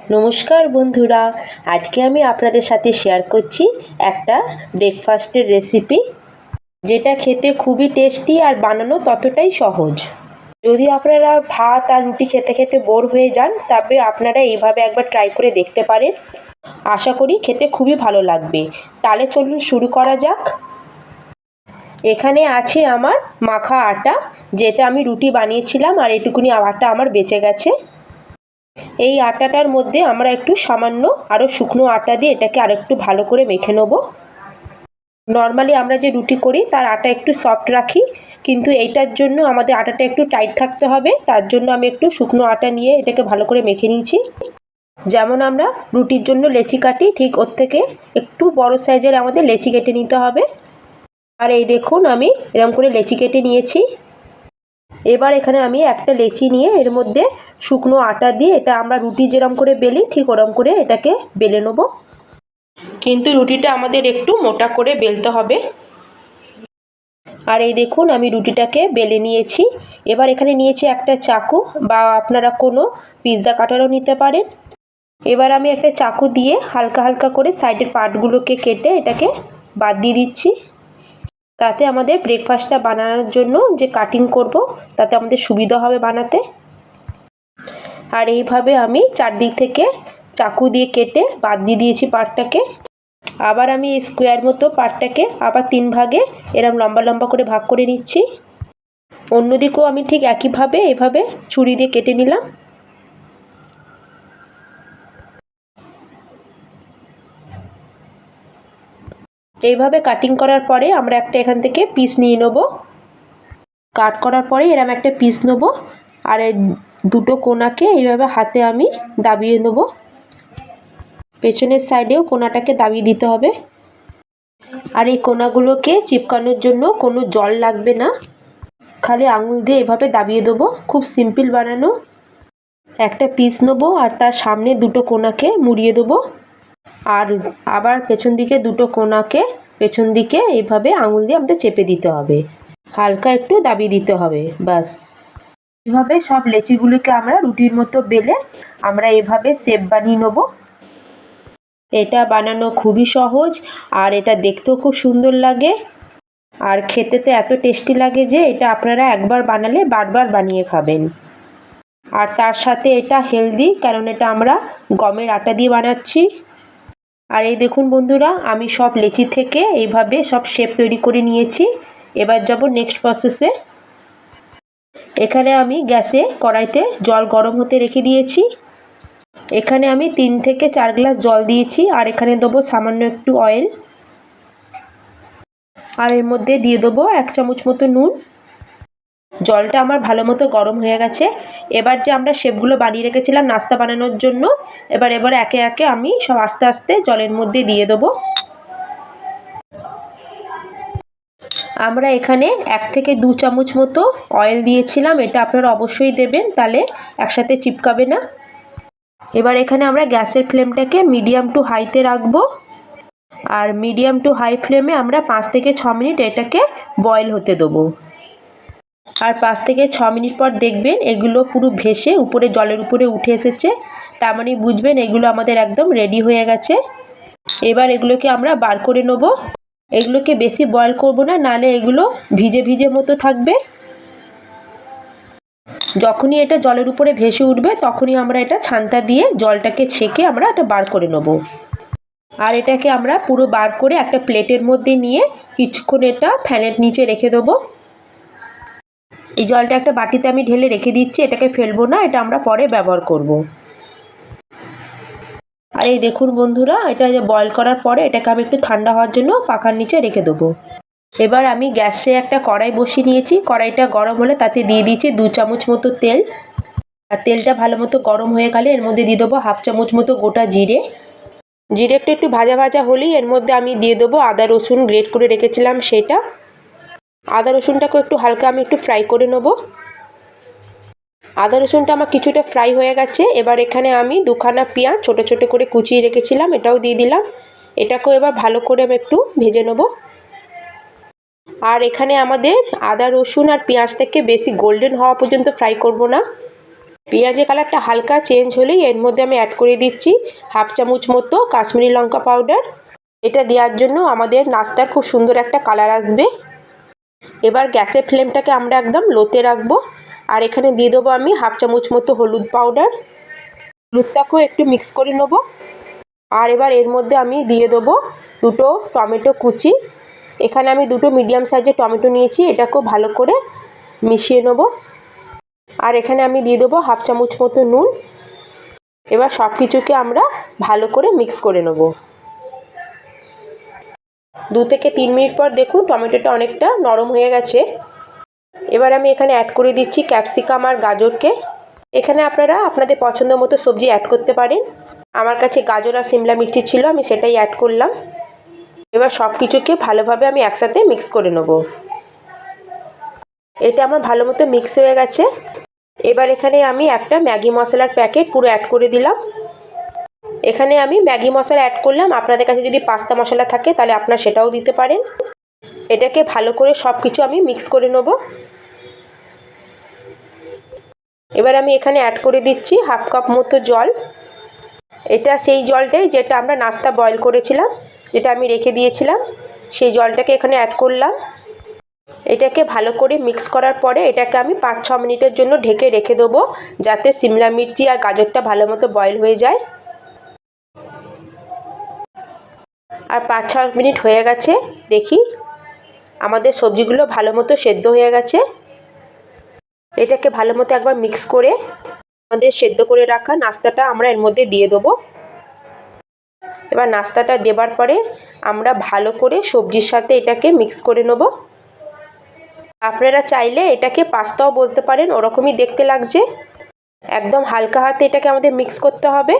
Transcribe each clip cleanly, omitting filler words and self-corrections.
নমস্কার বন্ধুরা, আজকে আমি আপনাদের সাথে শেয়ার করছি একটা ব্রেকফাস্টের রেসিপি, যেটা খেতে খুবই টেস্টি আর বানানো ততটাই সহজ। যদি আপনারা ভাত আর রুটি খেতে খেতে বোর হয়ে যান, তবে আপনারা এইভাবে একবার ট্রাই করে দেখতে পারেন। আশা করি খেতে খুবই ভালো লাগবে। তাহলে চলুন শুরু করা যাক। এখানে আছে আমার মাখা আটা, যেটা আমি রুটি বানিয়েছিলাম, আর এটুকুনি আটা আমার বেঁচে গেছে। এই আটাটার মধ্যে আমরা একটু সামান্য আরও শুকনো আটা দিয়ে এটাকে আরেকটু ভালো করে মেখে নেব। নর্মালি আমরা যে রুটি করি তার আটা একটু সফট রাখি, কিন্তু এইটার জন্য আমাদের আটাটা একটু টাইট থাকতে হবে। তার জন্য আমি একটু শুকনো আটা নিয়ে এটাকে ভালো করে মেখে নিয়েছি। যেমন আমরা রুটির জন্য লেচি কাটি, ঠিক ওর থেকে একটু বড় সাইজের আমাদের লেচি কেটে নিতে হবে। আর এই দেখুন, আমি এরকম করে লেচি কেটে নিয়েছি। এবার এখানে আমি একটা লেচি নিয়ে এর মধ্যে শুকনো আটা দিয়ে, এটা আমরা রুটি যেরকম করে বেলি ঠিক ওরকম করে এটাকে বেলে নেব। কিন্তু রুটিটা আমাদের একটু মোটা করে বেলতে হবে। আর এই দেখুন, আমি রুটিটাকে বেলে নিয়েছি। এবার এখানে নিয়েছি একটা চাকু, বা আপনারা কোনো পিৎজা কাটারও নিতে পারেন। এবার আমি একটা চাকু দিয়ে হালকা হালকা করে সাইডের পার্টগুলোকে কেটে এটাকে বাদ দিয়ে দিচ্ছি। তাতে আমাদের ব্রেকফাস্টটা বানানোর জন্য যে কাটিং করব, তাতে আমাদের সুবিধা হবে বানাতে। আর এইভাবে আমি চারদিক থেকে চাকু দিয়ে কেটে বাদ দিয়ে দিয়েছি পার্টটাকে। আবার আমি এই স্কোয়ার মতো পার্টটাকে আবার 3 ভাগে এরম লম্বা লম্বা করে ভাগ করে নিচ্ছি। অন্যদিকেও আমি ঠিক একইভাবে এভাবে ছুরি দিয়ে কেটে নিলাম। এইভাবে কাটিং করার পরে আমরা একটা এখান থেকে পিস নিয়ে নেব। কাট করার পরে এরম একটা পিস নেব, আর এই দুটো কোণাকে এইভাবে হাতে আমি দাবিয়ে নেব। পেছনের সাইডেও কোণাটাকে দাবিয়ে দিতে হবে। আর এই কোণাগুলোকে চিপকানোর জন্য কোনো জল লাগবে না, খালি আঙুল দিয়ে এভাবে দাবিয়ে দেবো। খুব সিম্পল বানানো। একটা পিস নেবো আর তার সামনে দুটো কোণাকে মুড়িয়ে দেবো, আর আবার পেছন দিকে দুটো কোণাকে পেছন দিকে এইভাবে আঙুল দিয়ে আমাদের চেপে দিতে হবে, হালকা একটু দাবিয়ে দিতে হবে, ব্যাস। এভাবে সব লেচিগুলোকে আমরা রুটির মতো বেলে আমরা এভাবে শেপ বানিয়ে নেব। এটা বানানো খুবই সহজ, আর এটা দেখতেও খুব সুন্দর লাগে, আর খেতে তো এত টেস্টি লাগে যে এটা আপনারা একবার বানালে বারবার বানিয়ে খাবেন। আর তার সাথে এটা হেলদি, কারণ এটা আমরা গমের আটা দিয়ে বানাচ্ছি। আর এই দেখুন বন্ধুরা, আমি সব লেচি থেকে এইভাবে সব শেপ তৈরি করে নিয়েছি। এবার যাব নেক্সট প্রসেসে। এখানে আমি গ্যাসে কড়াইতে জল গরম হতে রেখে দিয়েছি। এখানে আমি 3 থেকে 4 গ্লাস জল দিয়েছি, আর এখানে দেবো সামান্য একটু অয়েল, আর এর মধ্যে দিয়ে দেবো 1 চামচ মতো নুন। জলটা আমার ভালো মতো গরম হয়ে গেছে। এবার যে আমরা শেপগুলো বানিয়ে রেখেছিলাম নাস্তা বানানোর জন্য, এবার একে একে আমি সব আস্তে আস্তে জলের মধ্যে দিয়ে দেবো। আমরা এখানে 1 থেকে 2 চামচ মতো অয়েল দিয়েছিলাম, এটা আপনারা অবশ্যই দেবেন, তাহলে একসাথে চিপকাবে না। এবার এখানে আমরা গ্যাসের ফ্লেমটাকে মিডিয়াম টু হাইতে রাখবো, আর মিডিয়াম টু হাই ফ্লেমে আমরা 5 থেকে 6 মিনিট এটাকে বয়েল হতে দেবো। আর 5 থেকে 6 মিনিট পর দেখবেন এগুলো পুরো ভেসে উপরে জলের উপরে উঠে এসেছে, তার মানে বুঝবেন এগুলো আমাদের একদম রেডি হয়ে গেছে। এবার এগুলোকে আমরা বার করে নেব। এগুলোকে বেশি বয়েল করব না, নাহলে এগুলো ভিজে ভিজে মতো থাকবে। যখনই এটা জলের উপরে ভেসে উঠবে তখনই আমরা এটা ছান্তা দিয়ে জলটাকে ছেঁকে আমরা এটা বার করে নেব। আর এটাকে আমরা পুরো বার করে একটা প্লেটের মধ্যে নিয়ে কিছুক্ষণ এটা ফ্যানের নিচে রেখে দেবো। এই জলটা একটা বাটিতে আমি ঢেলে রেখে দিচ্ছি, এটাকে ফেলবো না, এটা আমরা পরে ব্যবহার করব। আর এই দেখুন বন্ধুরা, এটা যে বয়েল করার পরে এটাকে আমি একটু ঠান্ডা হওয়ার জন্য পাখার নিচে রেখে দেবো। এবার আমি গ্যাসে একটা কড়াই বসিয়ে নিয়েছি। কড়াইটা গরম হলে তাতে দিয়ে দিয়েছি 2 চামচ মতো তেল। আর তেলটা ভালো মতো গরম হয়ে গেলে এর মধ্যে দিয়ে দেবো 1/2 চামচ মতো গোটা জিরে। জিরেটা একটু ভাজা ভাজা হলেই এর মধ্যে আমি দিয়ে দেবো আদা রসুন গ্রেট করে রেখেছিলাম সেটা। আদা রসুনটাকে একটু হালকা আমি একটু ফ্রাই করে নেব। আদা রসুনটা আমার কিছুটা ফ্রাই হয়ে গেছে। এবার এখানে আমি 2খানা পেঁয়াজ ছোট ছোট করে কুচিয়ে রেখেছিলাম, এটাও দিয়ে দিলাম। এটাকেও এবার ভালো করে আমি একটু ভেজে নেব। আর এখানে আমাদের আদা রসুন আর পেঁয়াজটাকে বেশি গোল্ডেন হওয়া পর্যন্ত ফ্রাই করব না, পেঁয়াজের কালারটা হালকা চেঞ্জ হলেই এর মধ্যে আমি অ্যাড করে দিচ্ছি হাফ চামচ মতো কাশ্মীরি লঙ্কা পাউডার। এটা দেওয়ার জন্য আমাদের নাস্তার খুব সুন্দর একটা কালার আসবে। এবার গ্যাসের ফ্লেমটাকে আমরা একদম লোতে রাখবো। আর এখানে দিয়ে দেবো আমি হাফ চামচ মতো হলুদ পাউডার। হলুদটাকেও একটু মিক্স করে নেবো। আর এবার এর মধ্যে আমি দিয়ে দেবো দুটো টমেটো কুচি। এখানে আমি দুটো মিডিয়াম সাইজের টমেটো নিয়েছি, এটাকেও ভালো করে মিশিয়ে নেবো। আর এখানে আমি দিয়ে দেবো হাফ চামচ মতো নুন। এবার সব কিছুকে আমরা ভালো করে মিক্স করে নেব। 2 থেকে 3 মিনিট পর দেখুন টমেটোটা অনেকটা নরম হয়ে গেছে। এবার আমি এখানে অ্যাড করে দিচ্ছি ক্যাপসিকাম আর গাজরকে। এখানে আপনারা আপনাদের পছন্দ মতো সবজি অ্যাড করতে পারেন। আমার কাছে গাজর আর সিমলা মির্চি ছিল, আমি সেটাই অ্যাড করলাম। এবার সব কিছুকে ভালোভাবে আমি একসাথে মিক্স করে নেব। এটা আমার ভালো মতো মিক্স হয়ে গেছে। এবার এখানে আমি একটা ম্যাগি মশলার প্যাকেট পুরো অ্যাড করে দিলাম। এখানে আমি ম্যাগি মশলা অ্যাড করলাম, আপনাদের কাছে যদি পাস্তা মশলা থাকে তাহলে আপনারা সেটাও দিতে পারেন। এটাকে ভালো করে সব কিছু আমি মিক্স করে নেব। এবার আমি এখানে অ্যাড করে দিচ্ছি হাফ কাপ মতো জল। এটা সেই জলটাই যেটা আমরা নাস্তা বয়েল করেছিলাম, যেটা আমি রেখে দিয়েছিলাম, সেই জলটাকে এখানে অ্যাড করলাম। এটাকে ভালো করে মিক্স করার পরে এটাকে আমি 5-6 মিনিটের জন্য ঢেকে রেখে দেবো, যাতে সিমলা মির্চি আর গাজরটা ভালো মতো বয়েল হয়ে যায়। আর 5-6 মিনিট হয়ে গেছে, দেখি আমাদের সবজিগুলো ভালো মতো সেদ্ধ হয়ে গেছে। এটাকে ভালো মতো একবার মিক্স করে আমাদের সেদ্ধ করে রাখা নাস্তাটা আমরা এর মধ্যে দিয়ে দেবো। এবার নাস্তাটা দেবার পরে আমরা ভালো করে সবজির সাথে এটাকে মিক্স করে নেব। আপনারা চাইলে এটাকে পাস্তাও বলতে পারেন, ওরকমই দেখতে লাগছে। একদম হালকা হাতে এটাকে আমাদের মিক্স করতে হবে।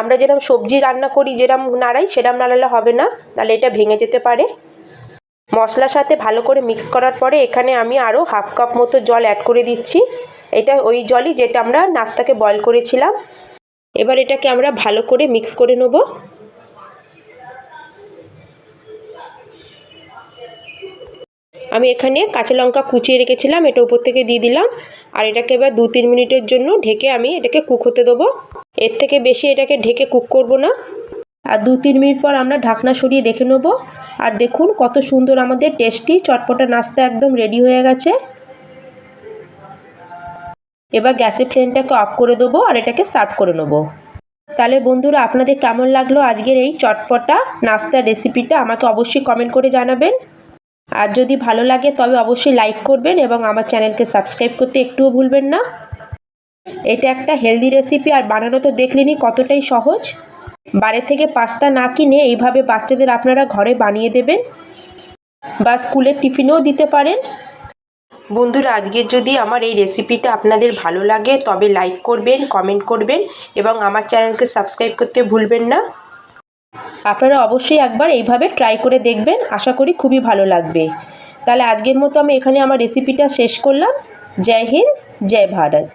আমরা যেরকম সবজি রান্না করি যেরকম নাড়াই সেরকম নাড়ালে হবে না, তাহলে এটা ভেঙে যেতে পারে। মশলার সাথে ভালো করে মিক্স করার পরে এখানে আমি আরও হাফ কাপ মতো জল অ্যাড করে দিচ্ছি। এটা ওই জলই যেটা আমরা নাস্তাকে বয়েল করেছিলাম। এবার এটাকে আমরা ভালো করে মিক্স করে নেব। আমি এখানে কাঁচা লঙ্কা কুচিয়ে রেখেছিলাম, এটা উপর থেকে দিয়ে দিলাম। আর এটাকে এবার 2-3 মিনিটের জন্য ঢেকে আমি এটাকে কুক হতে দেবো। এর থেকে বেশি এটাকে ঢেকে কুক করব না। আর 2-3 মিনিট পর আমরা ঢাকনা সরিয়ে দেখে নেব। আর দেখুন কত সুন্দর আমাদের টেস্টি চটপটা নাস্তা একদম রেডি হয়ে গেছে। এবার গ্যাসের ফ্লেমটাকে অফ করে দেবো আর এটাকে সার্ভ করে নেব। তাহলে বন্ধুরা, আপনাদের কেমন লাগলো আজকের এই চটপটা নাস্তার রেসিপিটা আমাকে অবশ্যই কমেন্ট করে জানাবেন। আর যদি ভালো লাগে তবে অবশ্যই লাইক করবেন এবং আমার চ্যানেলকে সাবস্ক্রাইব করতে একটুও ভুলবেন না। এটা একটা হেলদি রেসিপি আর বানানো তো দেখলেনই কতটাই সহজ। বাইরে থেকে পাস্তা না কিনে এইভাবে বাচ্চাদের আপনারা ঘরে বানিয়ে দেবেন বা স্কুলের টিফিনেও দিতে পারেন। বন্ধুরা, আজকের যদি আমার এই রেসিপিটা আপনাদের ভালো লাগে তবে লাইক করবেন, কমেন্ট করবেন এবং আমার চ্যানেলকে সাবস্ক্রাইব করতে ভুলবেন না। আপনারা অবশ্যই একবার এইভাবে ট্রাই করে দেখবেন, আশা করি খুবই ভালো লাগবে। তাহলে আজকের মতো আমি এখানে আমার রেসিপিটা শেষ করলাম। জয় হিন্দ, জয় ভারত।